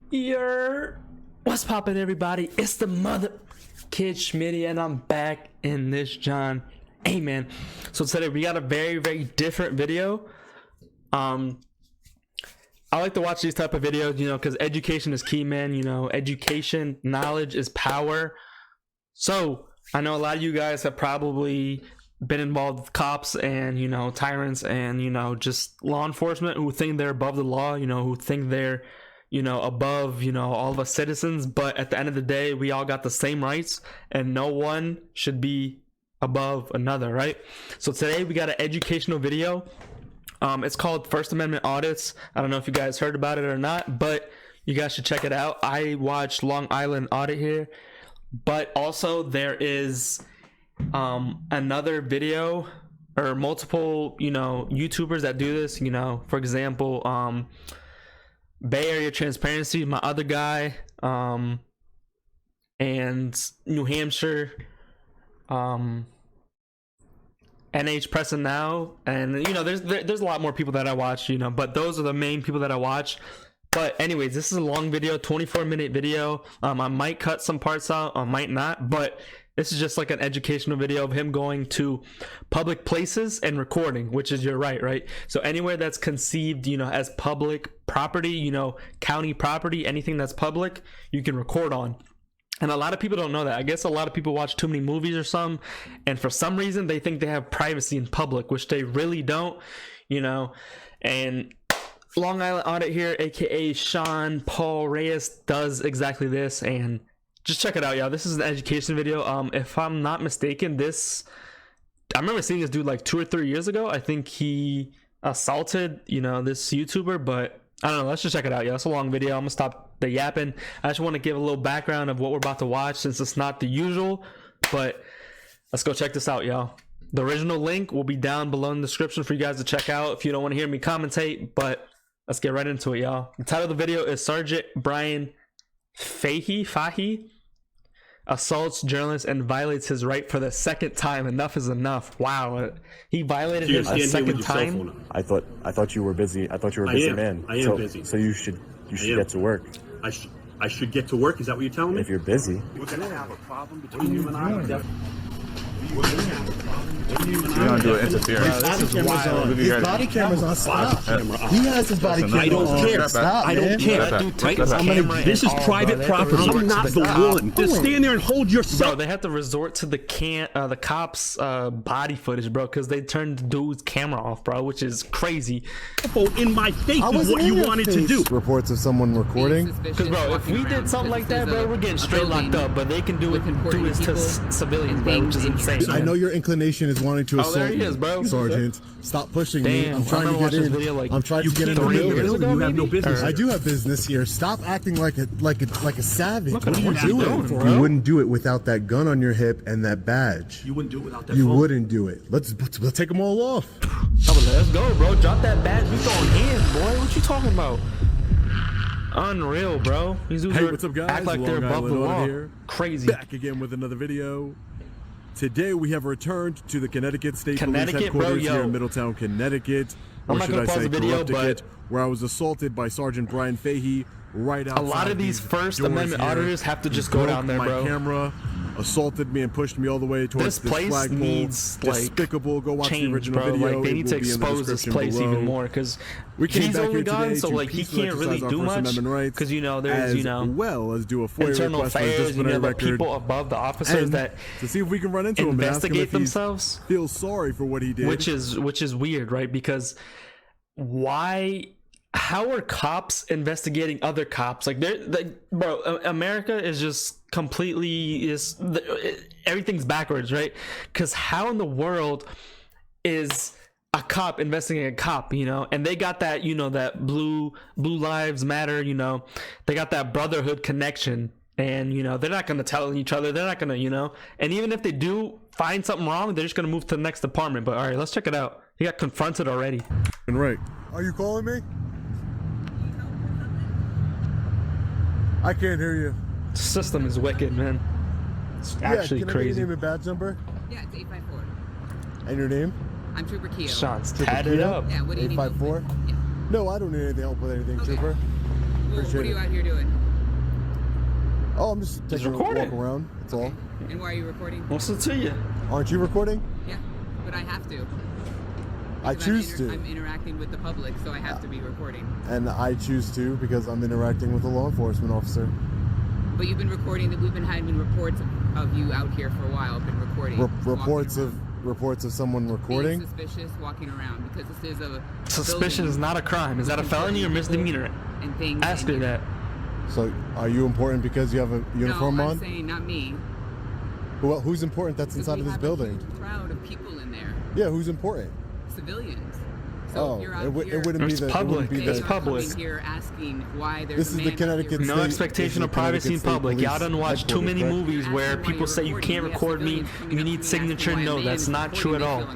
What's poppin', everybody? It's the mother kid Schmitty, and I'm back in this John. Hey man, so today we got a very different video. I like to watch these type of videos, you know, because education is key, man. You know, education, knowledge is power. So I know a lot of you guys have probably been involved with cops and, you know, tyrants and, you know, just law enforcement who think they're above the law, you know, who think they're, you know, above, you know, all of us citizens. But at the end of the day, we all got the same rights and no one should be above another, right? So today we got an educational video. It's called First Amendment Audits. I don't know if you guys heard about it or not, but you guys should check it out. I watched Long Island Audit here, but also there is another video or multiple, you know, YouTubers that do this, you know, for example, Bay Area Transparency, my other guy, and New Hampshire, NH Pressing Now, and you know, there's a lot more people that I watch, you know, but those are the main people that I watch. But anyways, this is a long video, 24-minute video. I might cut some parts out, I might not, but this is just like an educational video of him going to public places and recording, which is your right? So anywhere that's conceived, you know, as public property, you know, county property, anything that's public, you can record on. And a lot of people don't know that. I guess a lot of people watch too many movies or something, and for some reason they think they have privacy in public, which they really don't, you know. And Long Island Audit here, aka Sean Paul Reyes, does exactly this, and just check it out, y'all. This is an education video. If I'm not mistaken, I remember seeing this dude like 2 or 3 years ago. I think he assaulted, you know, this YouTuber, but I don't know. Let's just check it out, y'all. It's a long video. I'm gonna stop the yapping. I just want to give a little background of what we're about to watch, since it's not the usual, but let's go check this out, y'all. The original link will be down below in the description for you guys to check out if you don't want to hear me commentate, but let's get right into it, y'all. The title of the video is Sergeant Brian Fahey assaults journalist and violates his right for the second time. Enough is enough. Wow, he violated his a second time. I thought you were busy. I thought you were a busy man. I am busy. So you should get to work. I should get to work. Is that what you're telling me? If you're busy. We're gonna have a problem between you and I. You're gonna do an interference. His body camera's on. Stop. He has his body camera on. I don't care. Stop, I don't care. This is private property. I'm not the one. Just stand there and hold yourself. Bro, they have to resort to the cops' body footage, bro, because they turned the dude's camera off, bro, which is crazy. In my face is what you wanted to do. Reports of someone recording. Because, bro, if we did something like that, bro, we're getting straight locked up. But they can do it to civilians, bro, which is insane. I know your inclination is wanting to assault there he is, bro. Sergeant. Stop pushing me. Damn, I'm trying to get in. I'm trying to get in the building. You have no business. I do have business here. Stop acting like a savage. What are you doing? You wouldn't do it without that gun on your hip and that badge. You wouldn't do it without that You phone. wouldn't do it. Let's take them all off. Let's go, bro. Drop that badge. We throwing hands, boy. What you talking about? Unreal, bro. These dudes Hey, what's up, guys? act like they're above the law. Here. Crazy. Back again with another video. Today we have returned to the Connecticut State Police Headquarters here in Middletown, Connecticut. I'm not gonna pause the video, but where I was assaulted by Sergeant Brian Fahey right outside. A lot of these First Amendment auditors have to just go down there, bro. My camera assaulted me and pushed me all the way towards this place flagpole. needs Despicable. Go watch the original bro. video. Like, they need to expose this place even more, because he's only gone, so like he can't really do much. Because you know there's well as do a FOIA internal request for his affairs, you know, the record, people above the officers that to see if we can run into him, investigate themselves. Feel sorry for what he did, which is weird, right? Because how are cops investigating other cops? Like, they're like, bro, America is just completely everything's backwards, right? Because how in the world is a cop investigating a cop, you know? And they got that, you know, that blue lives matter, you know, they got that brotherhood connection, and you know, they're not going to tell each other, they're not going to, you know, and even if they do find something wrong, they're just going to move to the next department. But all right, let's check it out. He got confronted already. Right. Are you calling me? I can't hear you. The system is wicked, man. It's actually can crazy. I get your name and badge number? Yeah, it's 854. And your name? I'm Trooper Keo. Sean's tatted up. Yeah, what do you need? 854? Yeah. No, I don't need anything help with anything, Okay. Trooper. Well, what are you out here doing? Oh, I'm just taking a walk around. That's all. And why are you recording? What's it to you? Aren't you recording? Yeah, but I have to. I choose to. I'm interacting with the public, so I have to be recording. And I choose to because I'm interacting with a law enforcement officer. But you've been recording. That we've been having reports of you out here for a while. Been recording. Reports of someone recording. Being suspicious, walking around, because this is a. Suspicion is not a crime. Is that a felony or misdemeanor? And things. Ask her that. So, are you important because you have a uniform on? No, I'm saying not me. Well, who's important that's inside of this building? A huge crowd of people in there. Yeah, who's important? Civilians. So you're out it wouldn't be the public. It's public. Here asking why there's this is the Connecticut State. No expectation of privacy in public. Y'all done watched too many movies where people say you can't record me. You need signature. No, that's not true at all.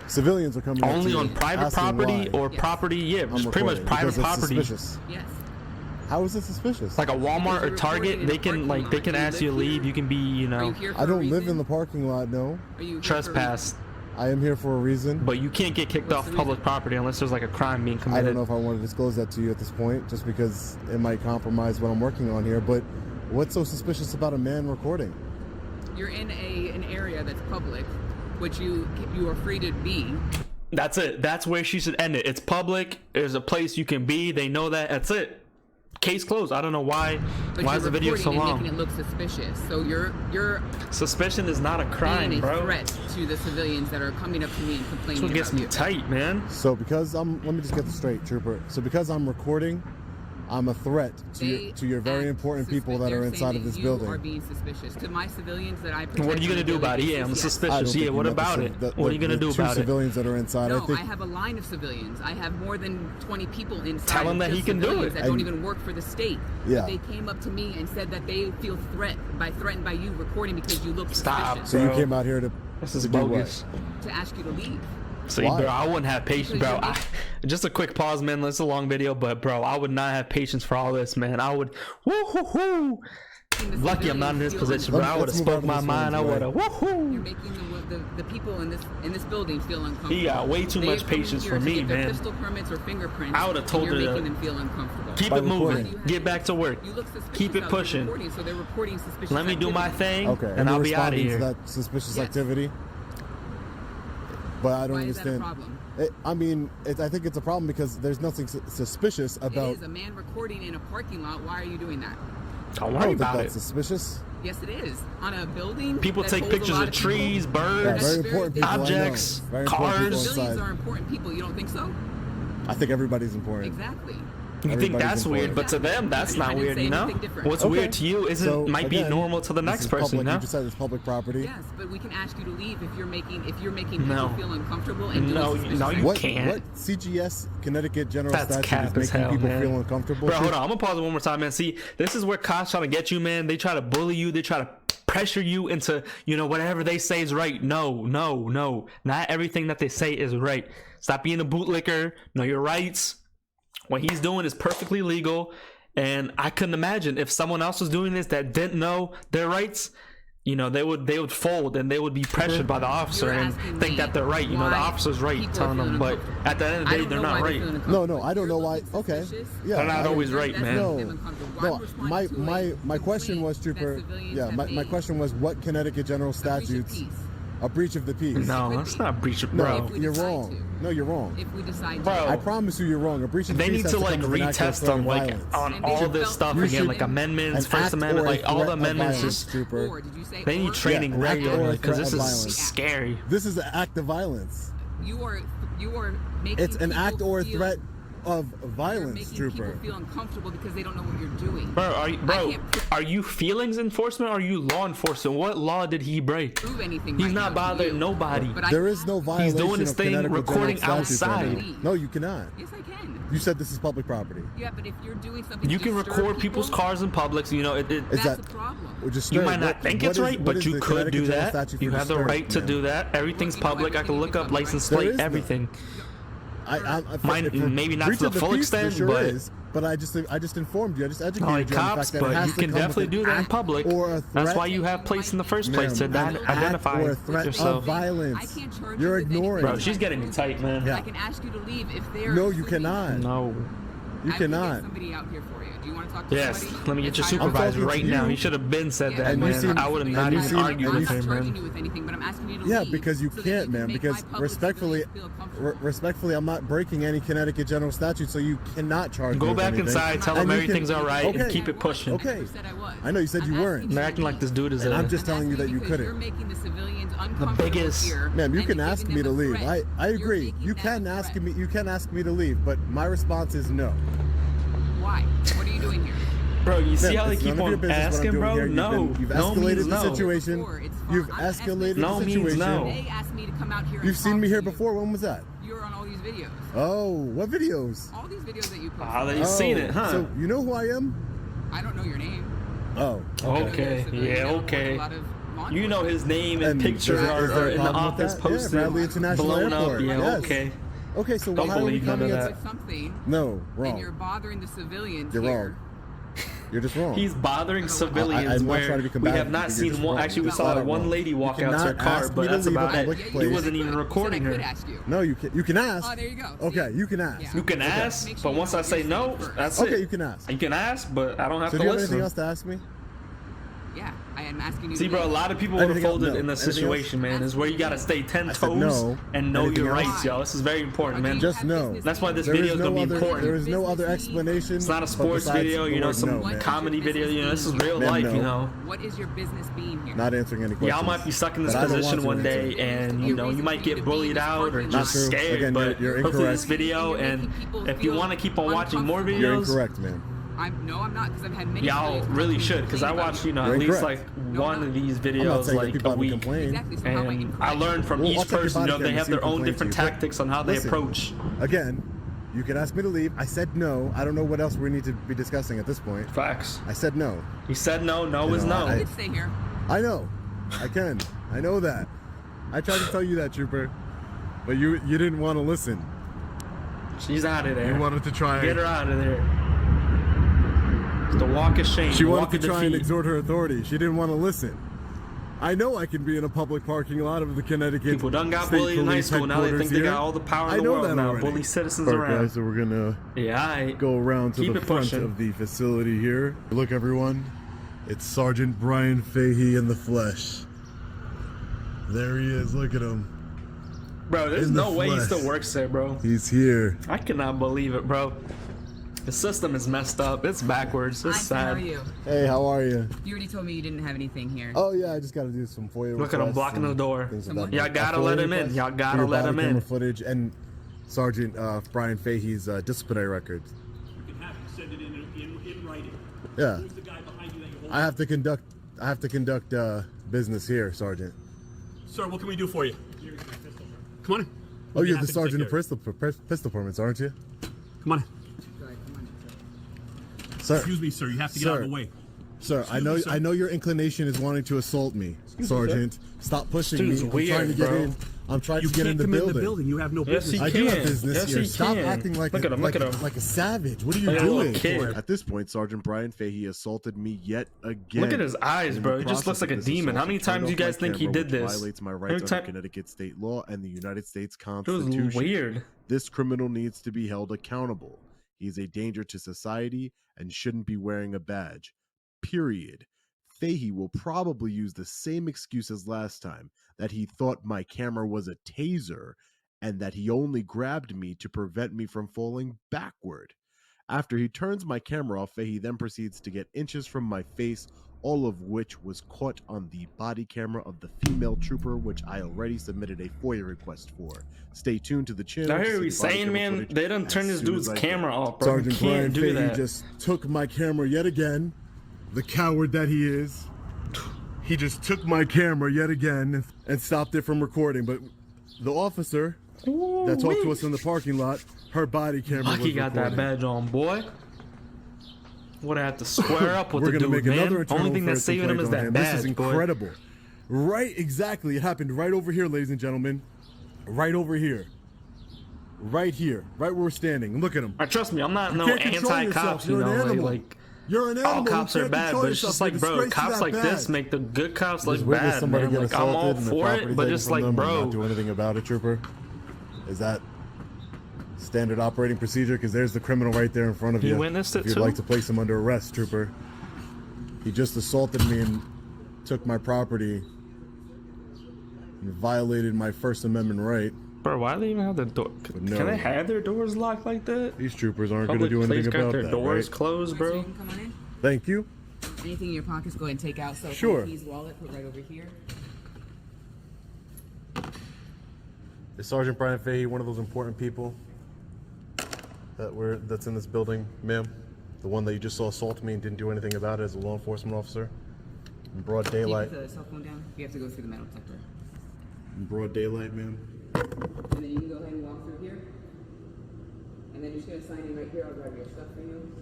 Civilians are coming only on private property or property. Yeah, just pretty much private property. Yes. How is it suspicious? Like a Walmart or Target, they can ask you to leave. You can be, I don't live in the parking lot. No. Trespass. I am here for a reason. But you can't get kicked off public property unless there's like a crime being committed. I don't know if I want to disclose that to you at this point, just because it might compromise what I'm working on here. But what's so suspicious about a man recording? You're in an area that's public, which you are free to be. That's it. That's where she should end it. It's public. There's a place you can be. They know that. That's it. Case closed. I don't know why. Why is the video so long? Making it look suspicious. So you're suspicion is not a crime, bro. Threat to the civilians that are coming up to me and complaining. That's what gets me tight, man. So because let me just get this straight, Trooper. So because I'm recording, I'm a threat to your very important people that are inside of this building. You are being suspicious to my civilians that I protect. What are you gonna do about it? Yeah, I'm suspicious. Yeah, what about it? What are you gonna do about it? Two civilians that are inside. No, I have a line of civilians. I have more than 20 people inside. Tell him that he can do it. That don't even work for the state. Yeah. But they came up to me and said that they feel threatened by you recording because you look suspicious. Stop. So you came out here to. This is bogus. To ask you to leave. See, bro, I wouldn't have patience, bro. Just a quick pause, man. This is a long video, but bro, I would not have patience for all this, man. I would, woo-hoo-hoo. Lucky I'm not in this position, bro. I would have spoke my mind. I would have, woo-hoo. You're making the people in this building feel uncomfortable. He got way too much patience for me, man. Pistol permits or fingerprints. I would have told her you're making them feel uncomfortable. Keep it moving. Get back to work. Keep it pushing. So they're reporting suspicious Let me do my thing, okay, and I'll be out of here. To that suspicious activity. But I don't understand. Is that a problem? I think it's a problem because there's nothing suspicious about. It is a man recording in a parking lot. Why are you doing that? Don't worry about it. Suspicious? Yes, it is. On a building. People take pictures of trees, birds, very important people, objects, cars. Civilians are important people. You don't think so? I think everybody's important. Exactly. You think that's weird, but to them, that's not weird, you know? What's weird to you might be normal to the next person, you know? You just said it's public property. Yes, but we can ask you to leave if you're making people feel uncomfortable and no, you can't. What CGS Connecticut General Statute is making people feel uncomfortable? Bro, hold on, I'm gonna pause it one more time, man. See, this is where cops trying to get you, man. They try to bully you. They try to pressure you into, whatever they say is right. No. Not everything that they say is right. Stop being a bootlicker. Know your rights. What he's doing is perfectly legal, and I couldn't imagine if someone else was doing this that didn't know their rights. They would fold and they would be pressured by the officer and think that they're right. The officer's right telling them, but at the end of the day, they're not right. No, I don't know why. Okay, yeah, they're not always right, man. No. My question was, Trooper. Yeah, my question was, what Connecticut General Statutes? A breach of the peace. No, that's not a breach of, bro. No, you're wrong. No, you're wrong. If we decide to, bro, I promise you, you're wrong. A breach of the peace. They need to retest on all this stuff again, like amendments, First Amendment, like all the amendments. They need training regularly because this is scary. This is an act of violence. You are making. It's an act or a threat of violence, Trooper. People feel uncomfortable because they don't know what you're doing. Bro, are you feelings enforcement or are you law enforcement? What law did he break? Prove anything. He's not bothering nobody. There is no violation. He's doing his thing, recording outside. No, you cannot. Yes, I can. You said this is public property. Yeah, but if you're doing something, you can record people's cars in public. So that's a problem. You might not think it's right, but you could do that. You have the right to do that. Everything's public. I can look up license plate, everything. Maybe not to the full extent, but I just informed you. I just educated you on the fact that but you can definitely do that in public. That's why you have plates in the first place to identify or a threat yourself. Of violence. You're ignoring. Bro, she's getting me tight, man. I can ask you to leave if they're. No, you cannot. No. You cannot. Get somebody out here for you. Do you want to talk to Yes, somebody? let me get your It's higher supervisor talking right to now. you. He should have been said that, And you man. seem- I would have and not you even seem- argued and with you him, I'm not charging man. you with anything, but I'm asking you to Yeah, leave because you so that can't, can man. make Because my public respectfully, civilians feel comfortable. respectfully, I'm not breaking any Connecticut general statute, so you cannot charge me Go with back anything. inside, tell And him you everything's can- all right, and okay. keep it pushing. Okay. You said I was. I know you said I'm you asking weren't. to They're acting like this dude is And a... I'm just telling you that you because couldn't. You're making the civilians uncomfortable biggest- here, Ma'am, you and can you're ask giving me them to a leave. threat. I You're agree. making You that can a ask threat. me. You can ask me to leave, but my response is no. Why? What are you doing here? Bro, you see Ma'am, how they it's keep none of your on business what I'm asking, doing bro? here. No. You've No escalated means the no. situation. It's fine. You've I'm escalated No the means situation. no. They asked me to come out here. You've and seen talk me to here you. before. When was that? You're on all these videos. Oh, what videos? All these videos that you post. Ah, they've seen it, huh? So you know who I am? I don't know your name. Oh. Okay, yeah, okay. You know his name and And picture is there are a in the problem with office that? Yeah, posted, Bradley International blown Airport. up. Yeah, Yes. okay. Okay, so Don't how are we believe none coming of at that. Something. No, wrong. And you're bothering the civilians. You're here. wrong. You're just wrong. He's bothering civilians I'm not trying where to be we combative, have not you're just seen one. wrong. Actually, we You're saw flat one wrong. lady walk You out to her cannot car, ask but me to that's leave a about public it. place. He wasn't even recording I could her. ask you. No, you can ask. Oh, there you go. Okay, See? you can ask. Yeah. You can ask, Make sure but you once know I what say you're no, saying first. that's Okay, it. you can ask. You can ask, but I don't have So to do you have anything else listen. to ask me? Yeah, I am asking you. See, to bro, a leave. lot of people would have Anything else? folded No. in this Anything else? situation, man. Is where you gotta stay 10 I said toes no. and know Anything your else? rights, yo. This is very important, man. Just no. That's why this There video is is gonna no be other. important. There is no other explanation. It's not a but sports besides video, the you know, word some no, man. comedy video. You know, this is real Ma'am, life, no. you know. What is your business being here? Not answering any questions. Y'all might be stuck in this But I don't position want one to day, answer. and you know you might get bullied out or Not just true. scared. Again, but you're hopefully incorrect. this video, and if you want to keep on watching more You're videos, incorrect, man. I'm not, because I've had many. y'all civilians really come to should, because I complain watch, about you know, You're at least incorrect. like No, one I'm of these I'm not videos saying that like people a haven't week. complained. Exactly. So how am I And incorrect? I learned from Well, each I'll check your person, you body know, they camera, have see their who own complained to different you. But tactics on how they listen, approach. Again, you can ask me to leave. I said no. I don't know what else we need to be discussing at this point. Facts. I said no. He said no. No You is know, no. I could stay here. I know. I can. I know that. I tried to tell you that, Trooper, but you didn't want to listen. She's out of there. You wanted to try. Get her out of there. It's the walk of shame. She walk wanted to of try and defeat. exhort her authority. She didn't want to listen. I know I can be in a public parking lot of the Connecticut People done got State bullied in high Police school. Now they headquarters think they here. got all the power I in the know world that now. already. Bully citizens All right, around. guys, so we're gonna Yeah, I go around to Keep the it front pushing. of the facility here. Look, everyone, it's Sergeant Brian Fahey in the flesh. There he is. Look at him. Bro, there's in the no way he flesh. still works there, bro. He's here. I cannot believe it, bro. The system is messed up. It's backwards. It's Hi, how are sad. you? Hey, how are you? You already told me you didn't have anything here. Oh yeah, I just got to do some FOIA. Look at him requests blocking the and door. things of Y'all that nature. gotta A let FOIA him in. request Y'all for gotta your let body him in. camera footage and Sergeant Brian Fahey's disciplinary records. You can have him send it in writing. Yeah, Who's the guy behind you that you're holding? I have to conduct business here, Sergeant. Sir, what can we do for you? Come on in. Oh, We'll be you're the happy to sergeant take of care pistol permits, aren't you? Come on in. Sir, Excuse me, sir. You have to get out of the way. Sir, Excuse me, sir. I know your inclination is wanting to assault me, Sergeant. Stop pushing Dude's me. I'm weird, trying to get bro. in. I'm trying You to get can't in the come building. in the building. You have no Yes, business. he I do have can. business Yes, here. he Stop can. acting like Look a, at him, like, look at him. like a savage. What are you Like a little doing? kid. At this point, Sergeant Brian Fahey assaulted me yet again. Look at his eyes, In bro. the He just looks process like a of this demon. How assault, many he turned times you off my guys think he camera, did which this? Violates my Every rights under time- Connecticut state law and the United States It was Constitution. weird. This criminal needs to be held accountable. He's a danger to society and shouldn't be wearing a badge. Period. Fahey will probably use the same excuse as last time, that he thought my camera was a taser and that he only grabbed me to prevent me from falling backward. After he turns my camera off, Fahey then proceeds to get inches from my face, all of which was caught on the body camera of the female trooper, which I already submitted a FOIA request for. Stay tuned to the channel. I to hear see what the he's body saying, camera man. footage They done as turned this soon dude's as I camera can. off, bro. You Sergeant Brian can't do Fahey that. just took my camera yet again. The coward that he is. He just took my camera yet again and stopped it from recording. But the officer that talked to us in the parking lot, her body camera was Lucky got that recording. badge on, boy. Would have had to square up with We're the gonna dude, make another man. internal Only thing that's affairs saving him is complaint that on badge, This is boy. incredible. Right, exactly. It happened right over here, ladies and gentlemen. Right over here. Right here. Right where we're standing. Look at him. Trust me, I'm not You no can't control anti-cops, yourself. you You're an know, animal. like You're an animal. all You cops are can't bad, control but it's yourself. just like, You're bro, disgraced to cops that like this badge. make the good cops look Just witness bad, somebody man. get Like, I'm all assaulted and the for property it, but taken just from like, them and bro, not do anything about it, Trooper. Is that standard operating procedure, because there's the criminal right there in front of you. You witnessed it if you'd too? like to place him under arrest, trooper. He just assaulted me and took my property and violated my First Amendment right. Bro, why do they even have the door? No. Can they have their doors locked like that? These troopers aren't going to Public do anything place got about their that, doors right? closed, bro. You can come on in. Thank you. Anything in your pockets, go ahead and take out. So Sure. keys, wallet, put right over here. Is Sergeant Brian Fahey one of those important people that's in this building, ma'am? The one that you just saw assault me and didn't do anything about it as a law enforcement officer? In broad daylight. Keep the cell phone down. You have to go through the metal detector. In broad daylight, ma'am. And then you can go ahead and walk through here. And then you're just gonna sign in right here. I'll grab your stuff for you.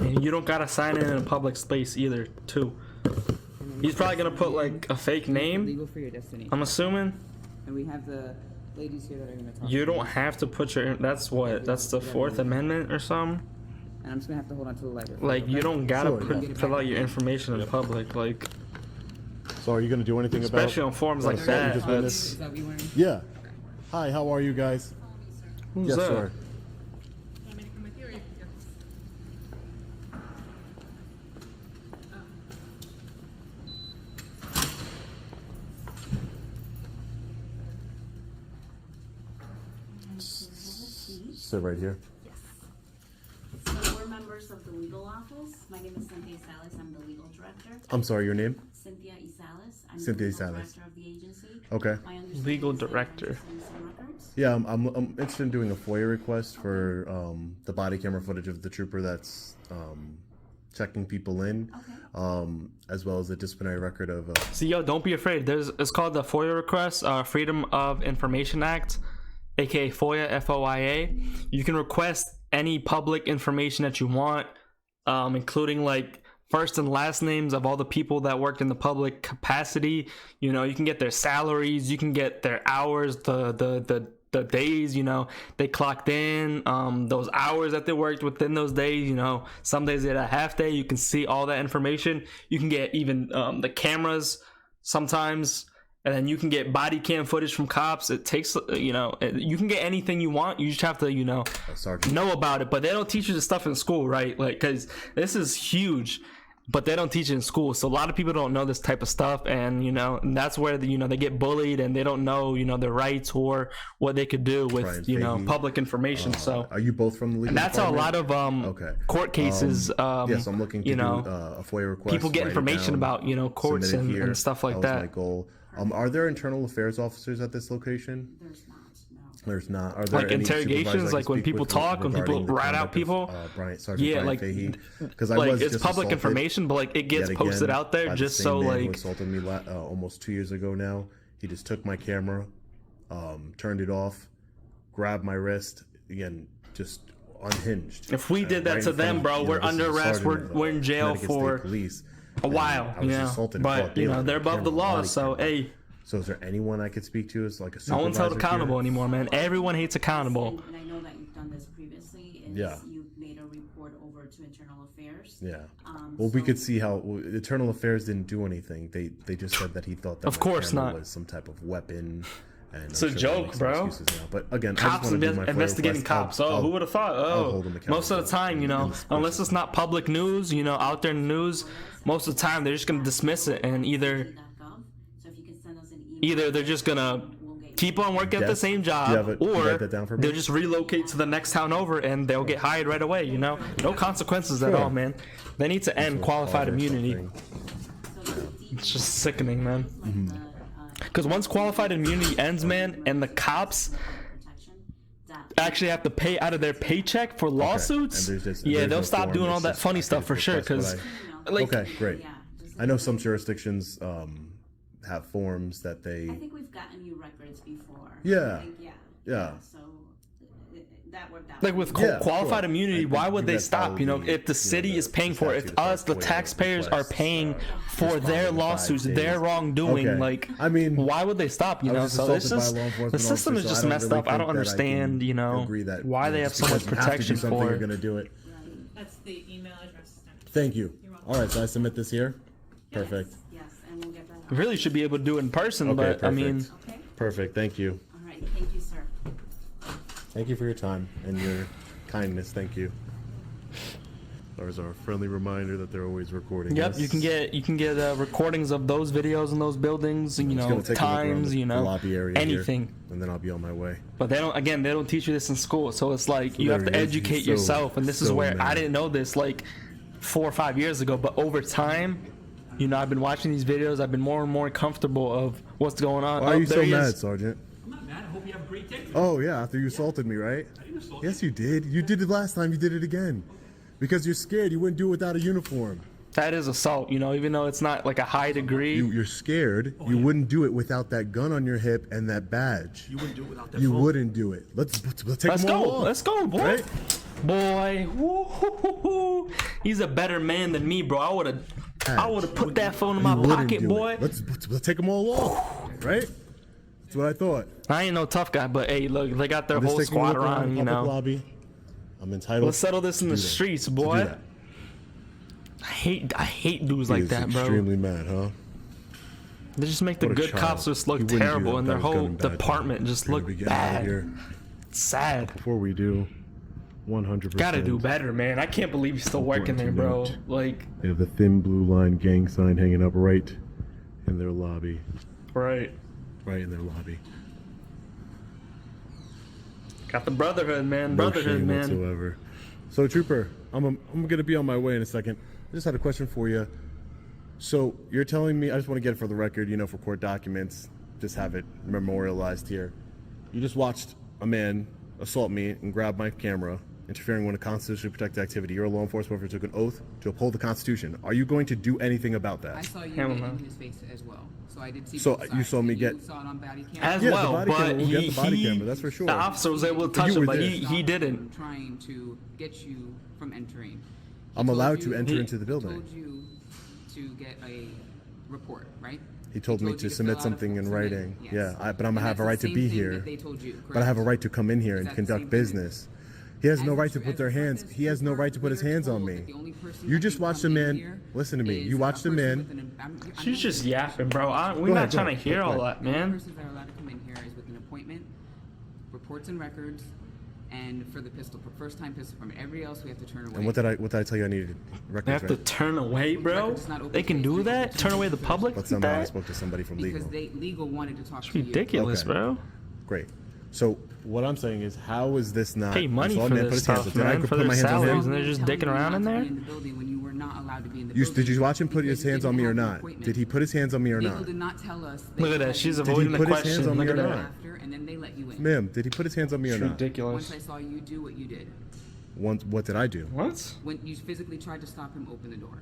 And you don't gotta sign in a public space either, too. He's probably gonna put like a fake name. Legal for your destiny. I'm assuming. And we have the ladies here that are gonna talk. You to don't have to put your. That's what. That's the Fourth Amendment or something. And I'm just gonna have to hold on to the lighter. Like you don't gotta Sure, fill out your information in public. Like So are you going to do anything about it? especially on forums like Sorry, that. just That's, Is that what you wearing? Yeah. Hi, how are you guys? who's Yes, that? sir. Sit right here. Yes. So we're members of the legal office. My name is Cynthia Salas. I'm the legal director. I'm sorry, your name? Cynthia Isales. I'm Cynthia the legal Isales. director of the agency. Okay. My understanding Legal is that you're director. interested in some records. Yeah, I'm interested in doing a FOIA request for the body camera footage of the trooper that's checking people in, as well as a disciplinary record of. See, yo, don't be afraid. It's called the FOIA request, Freedom of Information Act, aka FOIA, FOIA. You can request any public information that you want, including like first and last names of all the people that worked in the public capacity. You know, you can get their salaries, you can get their hours, the days, you know, they clocked in, those hours that they worked within those days. You know, some days they had a half day. You can see all that information. You can get even the cameras sometimes, and then you can get body cam footage from cops. It takes, you know, you can get anything you want. You just have to, you know, know about it. But they don't teach you this stuff in school, right? Like, because this is huge, but they don't teach it in school. So a lot of people don't know this type of stuff, and you know, and that's where you know, they get bullied and they don't know, you know, their rights or what they could do with Brian you know, Fahey. public information. So Are you both from the legal and that's how a lot department? of court cases yes, I'm looking to you know, do a FOIA request. people get write it information down, about, you know, courts submit it here. and stuff like was that. my goal. Are there internal affairs officers at this location? There's not, no. There's not. Are there Like any interrogations, supervisors I like can when speak people with talk, when people regarding the rat out conduct people? of, Sergeant Yeah, Brian like, Fahey? Because I like was it's just public assaulted information, but like it gets yet posted again out there by the just same so man who like assaulted me almost 2 years ago now. He just took my camera, turned it off, grabbed my wrist, again, just unhinged. if we did that right to in front them, of, bro, you know, we're this is under a arrest. sergeant We're in of jail Connecticut State for Police, a and while, I was you know. assaulted in broad But you know, daylight they're with above the camera, law, body so camera. hey, So is there anyone I could speak to as like a no supervisor one's held here? accountable anymore, man. Everyone hates accountable. And I know that you've done this previously. Is Yeah. you've made a report over to internal affairs. Yeah. Well, we so- could see how Internal Affairs didn't do anything. They just said that he thought that Of my course camera not. was some type of weapon. And It's a joke, bro. But again, Cops I just want to do my FOIA investigating request. cops. Oh, who would have thought? I'll Oh, hold them accountable most of the time, you know, in this unless process. it's not public news, you know, out there in the news, most of the time they're just gonna dismiss it, and either .gov. So if you can send us an email, they're just gonna we'll get you. keep on working at the Yes. same Do you have job, it- can you or write that down for me? they'll just relocate to the next town over and they'll get hired right away. You know, no consequences at Sure. all, man. They need to end qualified Or immunity. something. So the It's just sickening, man. Mm-hmm. Because once qualified immunity ends, man, and the cops actually have to pay out of their paycheck for lawsuits, And there's yeah, there's they'll no stop form, doing all it's that just funny I stuff could for sure. request what Because, like, Okay, great. Yeah, just I know some jurisdictions have forms that they. I think we've gotten you records before. Yeah. I think, yeah. Yeah. So that worked out. like with Yeah, qualified sure. immunity, I why think would they that's stop? You know, probably, if the city the is paying for it, if statute us, the about FOIA taxpayers, are requests, paying for responding their in 5 lawsuits, days. their wrongdoing, Okay. like, I mean, why would they stop? You I know, was so it's assaulted by a just law enforcement the system officer, is just so I don't messed really up. I don't think that I understand, can you know, agree that, why you they know, have just so much because you have to do protection something, for You're it. gonna do it. That's the email address. Thank you. All right, so I submit this here. Perfect. Yes, and we'll get that out. Really should be able to do it in person, Okay, but I mean, perfect. Okay. Perfect. Thank you. All right. Thank you, sir. Thank you for your time and your kindness. Thank you. There's our friendly reminder that they're always recording. Yep, us. you can get recordings of those videos in those buildings. You I'm just know, gonna take a look around times. the You know, lobby area anything. here, and then I'll be on my way. But they don't teach you this in school. So it's like So you have there to he is. educate He's so- yourself. And this is so where I mad. didn't know this like 4 or 5 years ago. But over time, you know, I've been watching these videos. I've been more and more comfortable of what's going on. Why are you there so he mad, is. Sergeant? I'm not mad. I hope you have a great day. Oh yeah, after you assaulted me, right? I didn't assault Yes, you did. You did it last time. You did it again. Because you're scared. You wouldn't do it without a uniform. That is assault, you know, even though it's not like a high degree. You're scared. You wouldn't do it without that gun on your hip and that badge. You wouldn't do it without that You phone. wouldn't do it. Let's take Let's them all go. off. Let's go, boy. Right? Boy, woo-hoo-hoo-hoo. He's a better man than me, bro. I would have put that phone in my You wouldn't pocket, do boy. it. Let's take them all off. Right? That's what I thought. I ain't no tough guy, but hey, look, they got their I'm just whole taking a squad look around around, the you public know. lobby. I'm entitled. Let's settle this in to the do that. streets, To do boy. that. I hate dudes He like is that, bro. extremely mad, huh? They just make the What a good child. cops just He look wouldn't do terrible, that and their without his gun whole and badge. department just We're look gonna be getting out of bad. here. It's sad. Before we do, 100%. Gotta do better, man. I can't believe you're still working there, bro. Like, They have the thin blue line gang sign hanging up right in their lobby. right. Right in their lobby. Got the brotherhood, man. No Brotherhood, shame man. whatsoever. So, Trooper, I'm gonna be on my way in a second. I just had a question for you. So you're telling me, I just want to get it for the record, you know, for court documents, just have it memorialized here. You just watched a man assault me and grab my camera, interfering with a constitutionally protected activity. You're a law enforcement officer, took an oath to uphold the Constitution. Are you going to do anything about I that? saw you Hell get no. in his face as well, so I did see. So both you sides. saw me And get- You saw it on body cam. As Yeah, the well, body camera, but we'll get he, the body camera, that's for sure. the officer was able to touch you him, were but there. he didn't. Trying to get you from entering. He I'm told allowed you- to enter he- into the building. Told you to get a report, right? He told me you to fill submit out a something form, in submit- writing. yes. Yeah, but I'm And gonna have that's a the right to same be thing here. that they told you, But I have a correct? right to come in here Is and that the same conduct thing? business. He has no As right to a- put as their a hands. purpose, He has no right to put his we are hands on told me. that the only person You that just can watched come a in man. here Listen to me. is You a watched a person man. with I She's know just this. yapping, bro. We're Go not ahead, trying to hear all go that, The only man. persons that are allowed to come in here is with an appointment, reports and records, and for the pistol, for first time pistol permit. Everybody else we have to turn away. And what did I tell you I needed? They Records, have to right? turn away, bro. Records is not open They can space. do We that? can Turn away the turn public? But with somehow I that? spoke to somebody from Because legal. legal wanted to talk It's to you. ridiculous, Okay. bro. Great. So what I'm saying is, how is this not? Pay money you saw a for man put this his hands stuff, up. Did I man, put for my their hands on salaries, him? and they're just Telling dicking you around not in to be there? in the building when you were not allowed to be in the Did building you watch him put his because you hands on didn't me or have an not? appointment. Did he put his hands on me or Legal not? did not tell us. Look at that. She's he avoiding the put his hands question. on me Look at or that. not? After, and then they let you in. Ma'am, did he put his hands on me or It's not? ridiculous. Once I saw you do what you did, What did I do? What? when you physically tried to stop him, open the door.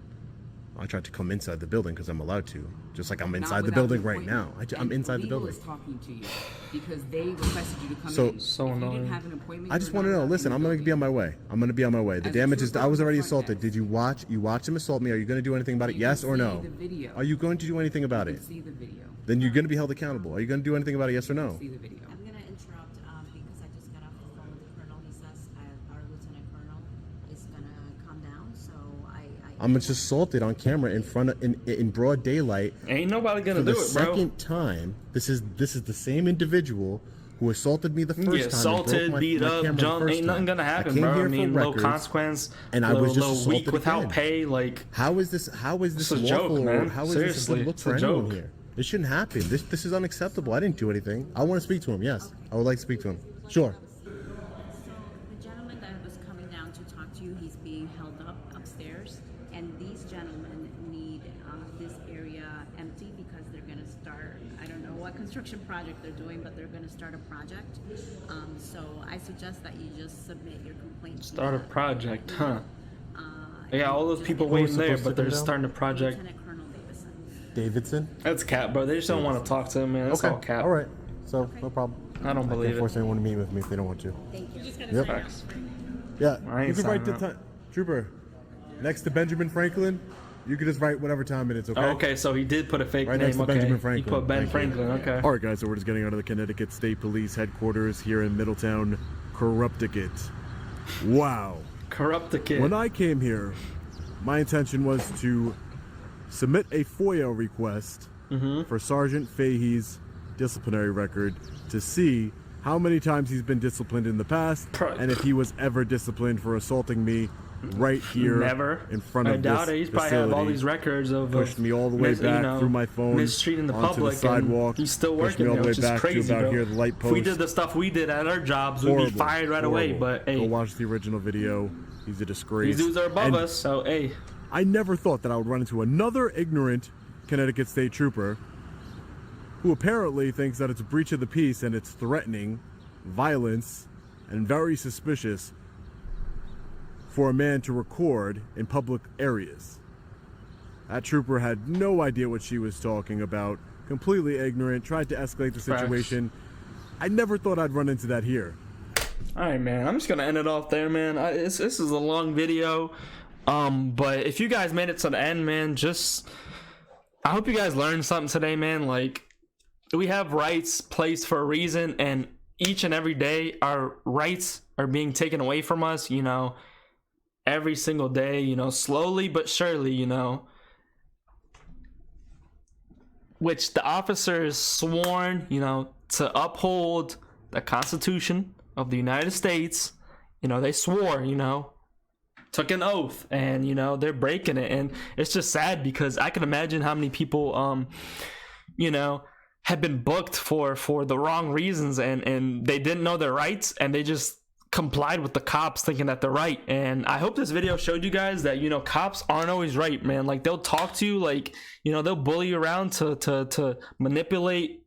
I tried to come inside the building because I'm allowed to. Just like I'm Not inside the without building an right now. appointment. I'm And inside the legal building. is talking to you because they requested you to come So- in. So If you annoying. didn't have an appointment, I you just were want to not know. allowed Listen, in the I'm going to be on building. my way. I'm going to be on my way. The As a damage is. trooper I was on the already front assaulted. desk. Did you watch? You watched him assault me. Are you going to do anything about it? You Yes can or see no? the video. Are you going to do anything about You it? can see the video. Then you're going to be held accountable. Are you going to do anything about it? Yes or no? See the video. I'm gonna interrupt because I just got off the phone with the colonel. He says our lieutenant colonel is gonna come down. So I I'm just assaulted on camera in front of in broad daylight Ain't nobody for gonna the do it, bro. second time. This is the same individual who assaulted me the first time. Get and assaulted, broke my beat camera up, the jump. first Ain't nothing time. gonna happen, came bro. here I for mean, low records, consequence, and I was just little week assaulted without again. pay. Like, How is this It's a joke, lawful, or man. how is this a Seriously, good look it's for a anyone joke. here? This shouldn't happen. This is unacceptable. I didn't do anything. I want to speak to him. Yes, I would like to speak to him. Sure. So the gentleman that was coming down to talk to you, he's being held up upstairs, and these gentlemen need this area empty because they're gonna start. I don't know what construction project they're doing, but they're gonna start a project. So I suggest that you just submit your complaint. start a via project, huh? uh, They got all those just people get waiting there, supposed but to they're come just down? starting a project. Lieutenant Colonel Davison. Davidson. That's cap, bro. They just don't want to talk to him, man. That's all cap. All right. So no problem. I don't I believe can't force it. anyone to meet with me if they don't want to. Thank you. Yep. Facts. Yeah. I ain't You can write the signing time. Trooper, next to Benjamin Franklin, you can just write whatever time it is. Okay. Oh, okay, so he did put a fake Right name. next to Okay, Benjamin he Franklin. put Ben Thank you. Franklin. Okay. All right, guys, so we're just getting out of the Connecticut State Police headquarters here in Middletown, Corrupticate. Wow. Corrupt the kid. When I came here, my intention was to submit a FOIA request for Sergeant Fahey's disciplinary record to see how many times he's been disciplined in the past, and if he was ever disciplined for assaulting me right here in front of I doubt this it. He's probably facility. have all these records of Pushed me all the way back through my phone, mistreating the onto public, the sidewalk. and he's still pushed me working all the there, way which is back crazy, to about bro. here, the light If post. we did the stuff we did at our jobs, we'd be fired right away. But hey, go watch the original video. He's a disgrace. these dudes are above And us, so hey. I never thought that I would run into another ignorant Connecticut State Trooper who apparently thinks that it's a breach of the peace and it's threatening, violence, and very suspicious for a man to record in public areas. That trooper had no idea what she was talking about, completely ignorant, tried to escalate the situation. I never thought I'd run into that here. Alright, man, I'm just gonna end it off there, man. This is a long video, but if you guys made it to the end, man, I hope you guys learned something today, man. Like, we have rights placed for a reason, and each and every day our rights are being taken away from us, you know, every single day, you know, slowly but surely, you know, which the officer is sworn, you know, to uphold the Constitution of the United States. You know, they swore, you know, took an oath, and you know, they're breaking it. And it's just sad because I can imagine how many people you know, have been booked for the wrong reasons, and they didn't know their rights, and they just complied with the cops thinking that they're right. And I hope this video showed you guys that, you know, cops aren't always right, man. Like, they'll talk to you, like, you know, they'll bully you around to manipulate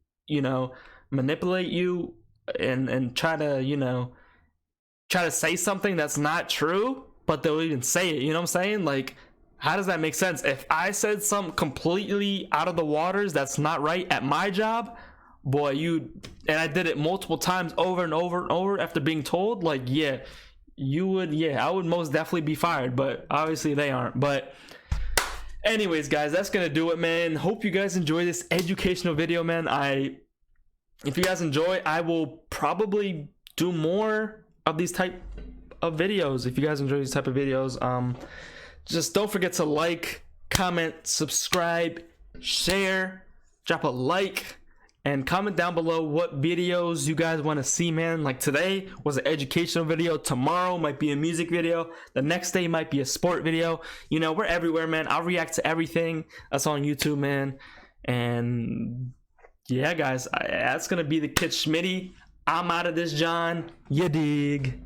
you and try to, you know, try to say something that's not true, but they'll even say it. You know what I'm saying? Like, how does that make sense? If I said something completely out of the waters that's not right at my job, boy, and I did it multiple times over and over and over after being told, like, I would most definitely be fired, but obviously they aren't. But anyways, guys, that's gonna do it, man. Hope you guys enjoy this educational video, man. If you guys enjoy, I will probably do more of these type of videos. If you guys enjoy these type of videos, just don't forget to like, comment, subscribe, share, drop a like, and comment down below what videos you guys want to see, man. Like, today was an educational video, tomorrow might be a music video, the next day might be a sport video. You know, we're everywhere, man. I'll react to everything that's on YouTube, man. And yeah, guys, that's gonna be the Kid Schmitty. I'm out of this, John. You dig?